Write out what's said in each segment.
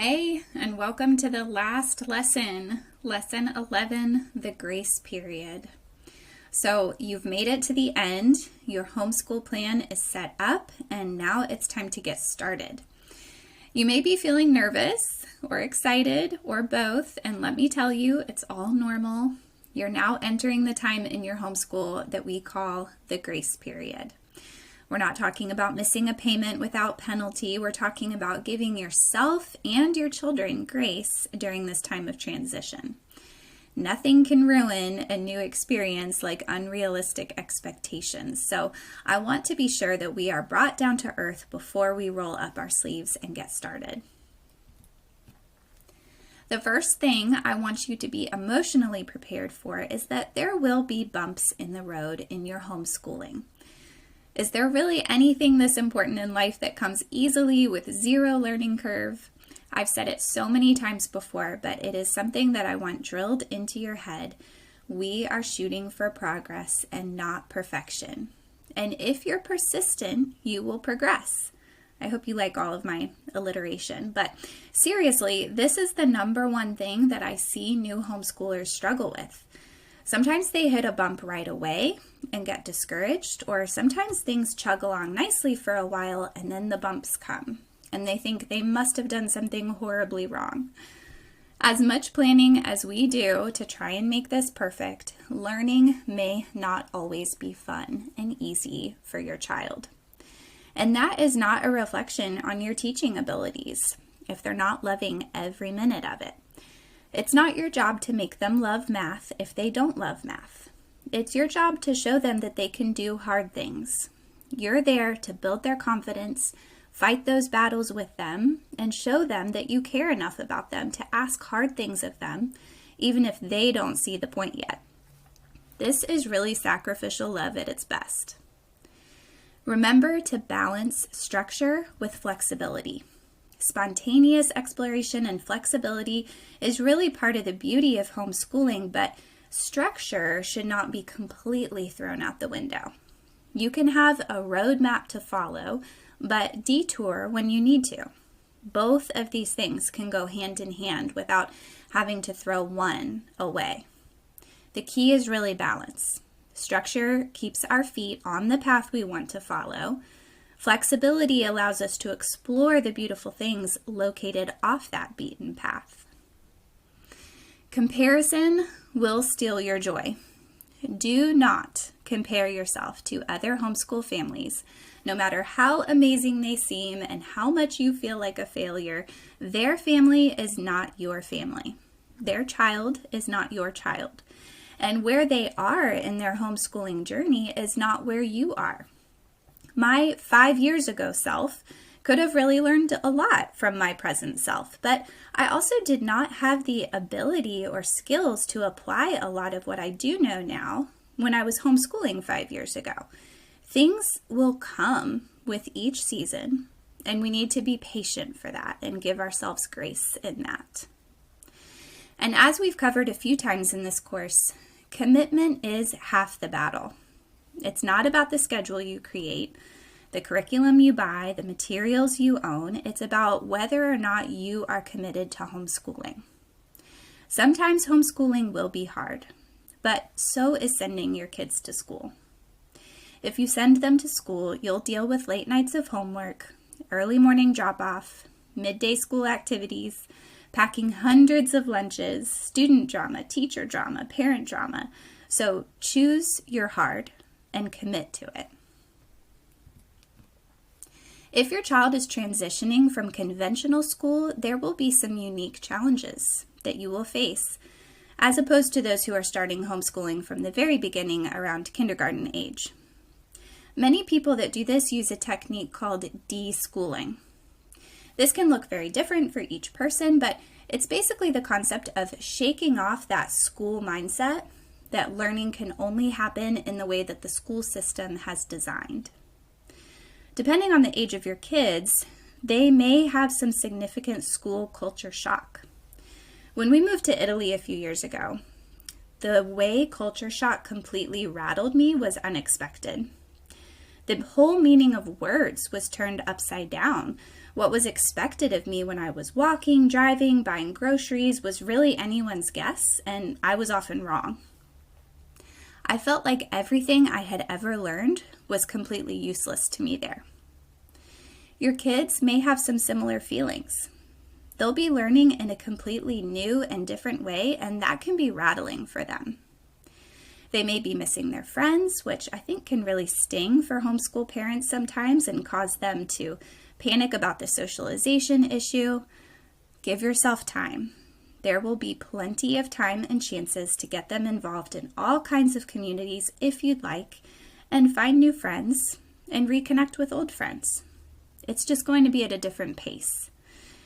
Hey, and welcome to the last lesson, Lesson 11, the grace period. So you've made it to the end, your homeschool plan is set up, and now it's time to get started. You may be feeling nervous or excited or both, and let me tell you, it's all normal. You're now entering the time in your homeschool that we call the grace period. We're not talking about missing a payment without penalty. We're talking about giving yourself and your children grace during this time of transition. Nothing can ruin a new experience like unrealistic expectations. So I want to be sure that we are brought down to earth before we roll up our sleeves and get started. The first thing I want you to be emotionally prepared for is that there will be bumps in the road in your homeschooling. Is there really anything this important in life that comes easily with zero learning curve? I've said it so many times before, but it is something that I want drilled into your head. We are shooting for progress and not perfection. And if you're persistent, you will progress. I hope you like all of my alliteration, but seriously, this is the number one thing that I see new homeschoolers struggle with. Sometimes they hit a bump right away and get discouraged, or sometimes things chug along nicely for a while and then the bumps come and they think they must have done something horribly wrong. As much planning as we do to try and make this perfect, learning may not always be fun and easy for your child. And that is not a reflection on your teaching abilities if they're not loving every minute of it. It's not your job to make them love math if they don't love math. It's your job to show them that they can do hard things. You're there to build their confidence, fight those battles with them, and show them that you care enough about them to ask hard things of them, even if they don't see the point yet. This is really sacrificial love at its best. Remember to balance structure with flexibility. Spontaneous exploration and flexibility is really part of the beauty of homeschooling, but structure should not be completely thrown out the window. You can have a roadmap to follow, but detour when you need to. Both of these things can go hand in hand without having to throw one away. The key is really balance. Structure keeps our feet on the path we want to follow. Flexibility allows us to explore the beautiful things located off that beaten path. Comparison will steal your joy. Do not compare yourself to other homeschool families. No matter how amazing they seem and how much you feel like a failure, their family is not your family. Their child is not your child. And where they are in their homeschooling journey is not where you are. My 5 years ago self could have really learned a lot from my present self, but I also did not have the ability or skills to apply a lot of what I do know now when I was homeschooling 5 years ago. Things will come with each season, and we need to be patient for that and give ourselves grace in that. And as we've covered a few times in this course, commitment is half the battle. It's not about the schedule you create, the curriculum you buy, the materials you own. It's about whether or not you are committed to homeschooling. Sometimes homeschooling will be hard, but so is sending your kids to school. If you send them to school, you'll deal with late nights of homework, early morning drop-off, midday school activities, packing hundreds of lunches, student drama, teacher drama, parent drama. So choose your hard and commit to it. If your child is transitioning from conventional school, there will be some unique challenges that you will face, as opposed to those who are starting homeschooling from the very beginning around kindergarten age. Many people that do this use a technique called de-schooling. This can look very different for each person, but it's basically the concept of shaking off that school mindset that learning can only happen in the way that the school system has designed. Depending on the age of your kids, they may have some significant school culture shock. When we moved to Italy a few years ago, the way culture shock completely rattled me was unexpected. The whole meaning of words was turned upside down. What was expected of me when I was walking, driving, buying groceries was really anyone's guess, and I was often wrong. I felt like everything I had ever learned was completely useless to me there. Your kids may have some similar feelings. They'll be learning in a completely new and different way, and that can be rattling for them. They may be missing their friends, which I think can really sting for homeschool parents sometimes and cause them to panic about the socialization issue. Give yourself time. There will be plenty of time and chances to get them involved in all kinds of communities if you'd like, and find new friends and reconnect with old friends. It's just going to be at a different pace.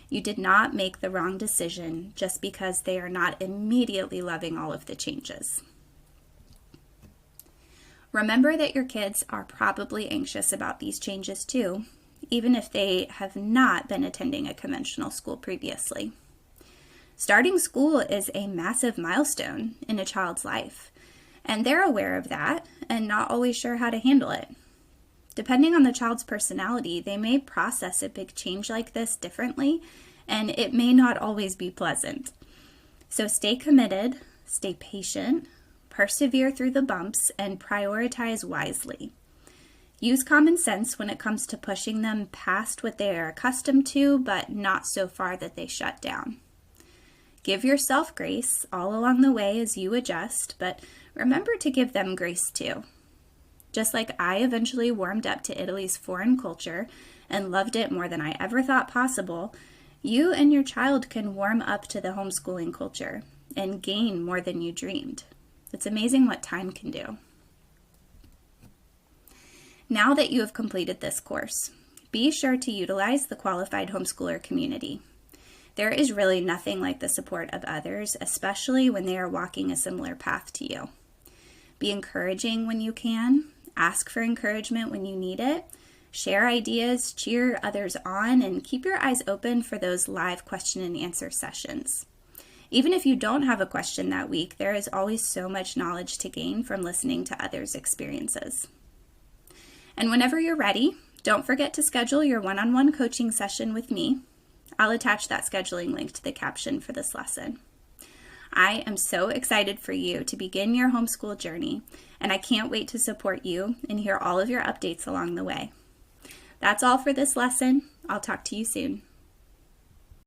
You did not make the wrong decision just because they are not immediately loving all of the changes. Remember that your kids are probably anxious about these changes too, even if they have not been attending a conventional school previously. Starting school is a massive milestone in a child's life, and they're aware of that and not always sure how to handle it. Depending on the child's personality, they may process a big change like this differently, and it may not always be pleasant. So stay committed, stay patient, persevere through the bumps, and prioritize wisely. Use common sense when it comes to pushing them past what they are accustomed to, but not so far that they shut down. Give yourself grace all along the way as you adjust, but remember to give them grace too. Just like I eventually warmed up to Italy's foreign culture and loved it more than I ever thought possible, you and your child can warm up to the homeschooling culture and gain more than you dreamed. It's amazing what time can do. Now that you have completed this course, be sure to utilize the qualified homeschooler community. There is really nothing like the support of others, especially when they are walking a similar path to you. Be encouraging when you can, ask for encouragement when you need it, share ideas, cheer others on, and keep your eyes open for those live question and answer sessions. Even if you don't have a question that week, there is always so much knowledge to gain from listening to others' experiences. And whenever you're ready, don't forget to schedule your one-on-one coaching session with me. I'll attach that scheduling link to the caption for this lesson. I am so excited for you to begin your homeschool journey, and I can't wait to support you and hear all of your updates along the way. That's all for this lesson. I'll talk to you soon.